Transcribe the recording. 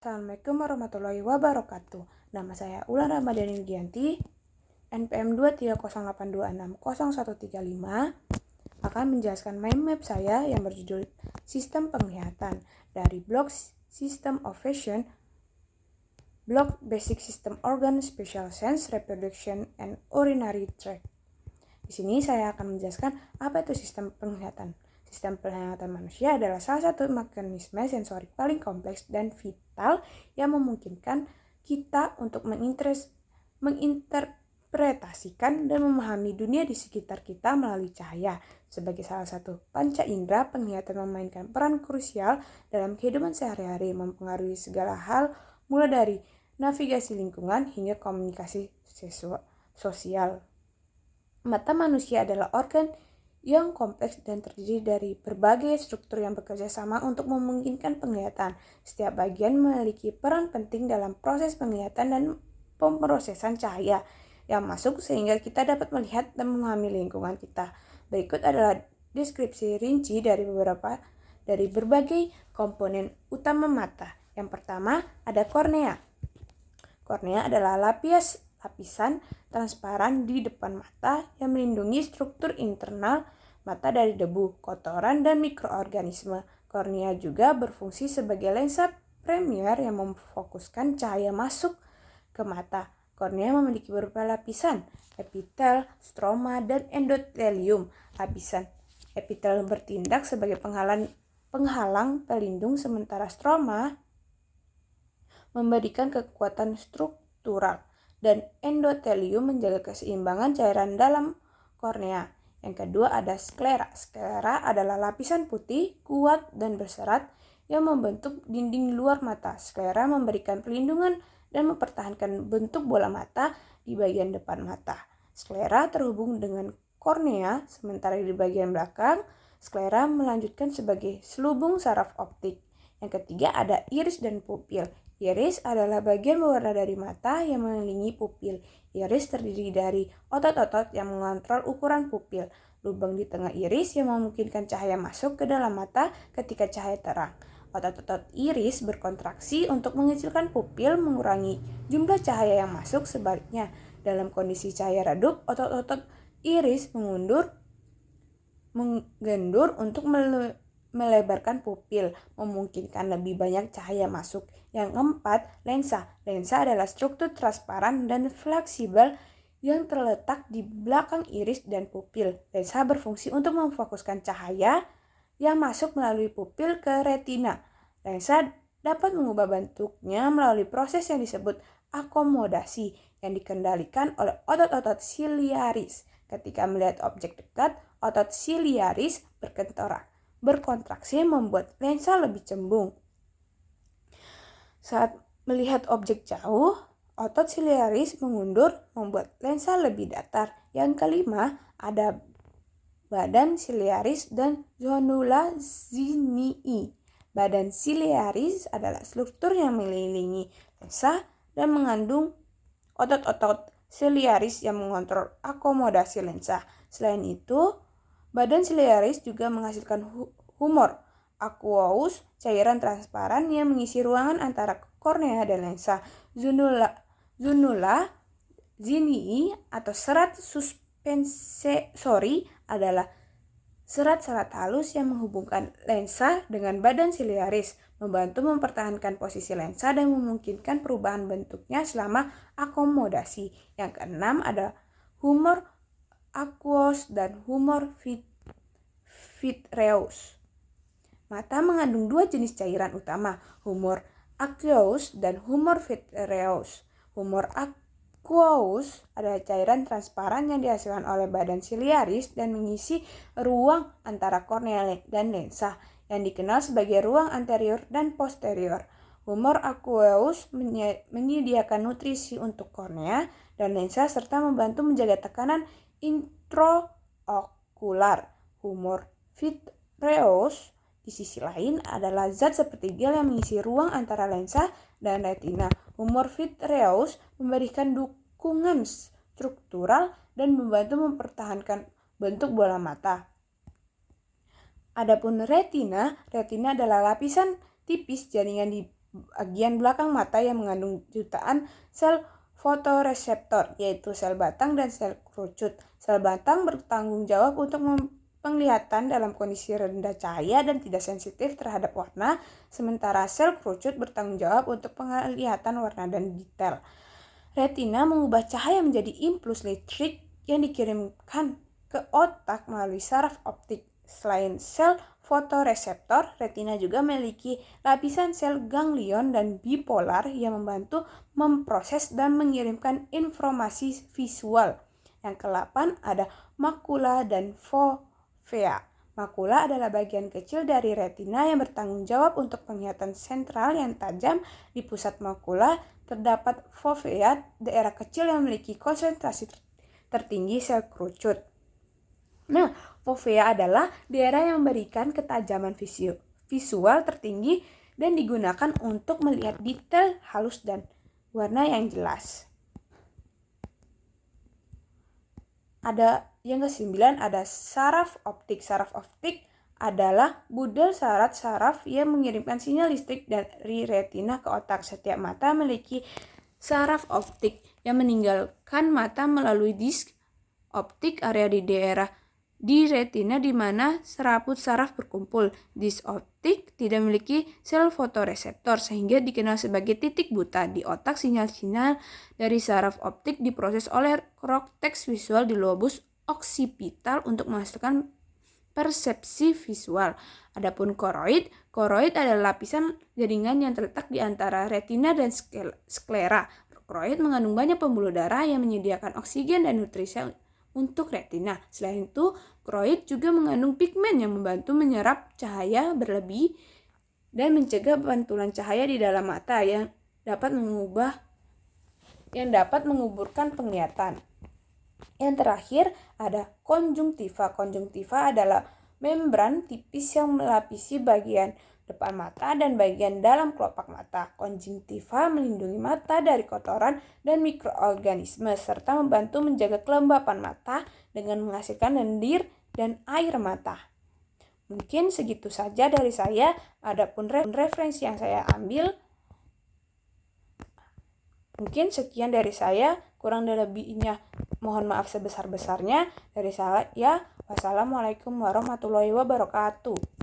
Assalamualaikum warahmatullahi wabarakatuh. Nama saya Ulan Ramadhani Widianti, NPM 23082601135, akan menjelaskan mind map saya yang berjudul Sistem Penglihatan dari blog System of Vision, blog Basic System Organ, Special Sense, Reproduction, and Urinary Tract. Di sini saya akan menjelaskan apa itu sistem penglihatan. Sistem penglihatan manusia adalah salah satu mekanisme sensorik paling kompleks dan vital yang memungkinkan kita untuk menginterpretasikan dan memahami dunia di sekitar kita melalui cahaya. Sebagai salah satu panca indera, penglihatan memainkan peran krusial dalam kehidupan sehari-hari, mempengaruhi segala hal, mulai dari navigasi lingkungan hingga komunikasi sosial. Mata manusia adalah organ yang kompleks dan terdiri dari berbagai struktur yang bekerja sama untuk memungkinkan penglihatan. Setiap bagian memiliki peran penting dalam proses penglihatan dan pemrosesan cahaya yang masuk sehingga kita dapat melihat dan memahami lingkungan kita. Berikut adalah deskripsi rinci dari berbagai komponen utama mata. Yang pertama ada kornea. Kornea adalah lapisan transparan di depan mata yang melindungi struktur internal mata dari debu, kotoran, dan mikroorganisme. Kornea juga berfungsi sebagai lensa premier yang memfokuskan cahaya masuk ke mata. Kornea memiliki beberapa lapisan, epitel, stroma, dan endotelium. Lapisan epitel bertindak sebagai penghalang pelindung, sementara stroma memberikan kekuatan struktural, dan endotelium menjaga keseimbangan cairan dalam kornea. Yang kedua ada sklera. Sklera adalah lapisan putih, kuat, dan berserat yang membentuk dinding luar mata. Sklera memberikan pelindungan dan mempertahankan bentuk bola mata di bagian depan mata. Sklera terhubung dengan kornea, sementara di bagian belakang, sklera melanjutkan sebagai selubung saraf optik. Yang ketiga ada iris dan pupil. Iris adalah bagian berwarna dari mata yang mengelilingi pupil. Iris terdiri dari otot-otot yang mengontrol ukuran pupil. Lubang di tengah iris yang memungkinkan cahaya masuk ke dalam mata ketika cahaya terang. Otot-otot iris berkontraksi untuk mengecilkan pupil, mengurangi jumlah cahaya yang masuk. Sebaliknya, dalam kondisi cahaya redup, otot-otot iris menggendur untuk melebarkan pupil, memungkinkan lebih banyak cahaya masuk. Yang keempat, lensa. Lensa adalah struktur transparan dan fleksibel yang terletak di belakang iris dan pupil. Lensa berfungsi untuk memfokuskan cahaya yang masuk melalui pupil ke retina. Lensa dapat mengubah bentuknya melalui proses yang disebut akomodasi yang dikendalikan oleh otot-otot siliaris. Ketika melihat objek dekat, otot siliaris berkontraksi membuat lensa lebih cembung. Saat melihat objek jauh, otot siliaris mengundur membuat lensa lebih datar. Yang kelima, ada badan siliaris dan zonula zinii. Badan siliaris adalah struktur yang mengelilingi lensa dan mengandung otot-otot siliaris yang mengontrol akomodasi lensa. Selain itu, badan siliaris juga menghasilkan humor aqueous, cairan transparan yang mengisi ruangan antara kornea dan lensa. Zonula zinii atau serat suspensori adalah serat-serat halus yang menghubungkan lensa dengan badan siliaris, membantu mempertahankan posisi lensa dan memungkinkan perubahan bentuknya selama akomodasi. Yang keenam ada humor aqueous dan humor vitreous. Mata mengandung dua jenis cairan utama, humor aqueous dan humor vitreous. Humor aqueous adalah cairan transparan yang dihasilkan oleh badan siliaris dan mengisi ruang antara kornea dan lensa, yang dikenal sebagai ruang anterior dan posterior. Humor aqueous menyediakan nutrisi untuk kornea dan lensa serta membantu menjaga tekanan intraokular. Humor vitreous di sisi lain adalah zat seperti gel yang mengisi ruang antara lensa dan retina. Humor vitreous memberikan dukungan struktural dan membantu mempertahankan bentuk bola mata. Adapun retina adalah lapisan tipis jaringan di bagian belakang mata yang mengandung jutaan sel fotoreseptor, yaitu sel batang dan sel kerucut. Sel batang bertanggung jawab untuk penglihatan dalam kondisi rendah cahaya dan tidak sensitif terhadap warna, sementara sel kerucut bertanggung jawab untuk penglihatan warna dan detail. Retina mengubah cahaya menjadi impuls listrik yang dikirimkan ke otak melalui saraf optik. Selain sel fotoreseptor, retina juga memiliki lapisan sel ganglion dan bipolar yang membantu memproses dan mengirimkan informasi visual. Yang ke-8 ada makula dan fovea. Makula adalah bagian kecil dari retina yang bertanggung jawab untuk penglihatan sentral yang tajam. Di pusat makula terdapat fovea, daerah kecil yang memiliki konsentrasi tertinggi sel kerucut. Nah, fovea adalah daerah yang memberikan ketajaman visual tertinggi dan digunakan untuk melihat detail halus dan warna yang jelas. Ada yang ke-9 ada saraf optik. Saraf optik adalah budel saraf yang mengirimkan sinyal listrik dari retina ke otak. Setiap mata memiliki saraf optik yang meninggalkan mata melalui disk optik area di retina di mana serabut saraf berkumpul. Disk optik tidak memiliki sel fotoreseptor sehingga dikenal sebagai titik buta. Di otak, sinyal-sinyal dari saraf optik diproses oleh korteks visual di lobus oksipital untuk menghasilkan persepsi visual. Adapun koroid adalah lapisan jaringan yang terletak di antara retina dan sklera. Koroid mengandung banyak pembuluh darah yang menyediakan oksigen dan nutrisi untuk retina. Selain itu, koroid juga mengandung pigmen yang membantu menyerap cahaya berlebih dan mencegah pantulan cahaya di dalam mata yang dapat menguburkan penglihatan. Yang terakhir ada konjungtiva. Konjungtiva adalah membran tipis yang melapisi bagian depan mata dan bagian dalam kelopak mata. Konjungtiva melindungi mata dari kotoran dan mikroorganisme serta membantu menjaga kelembapan mata dengan menghasilkan lendir dan air mata. Mungkin segitu saja dari saya. Adapun referensi yang saya ambil, mungkin sekian dari saya. Kurang dan lebihnya mohon maaf sebesar-besarnya dari saya. Wassalamualaikum warahmatullahi wabarakatuh.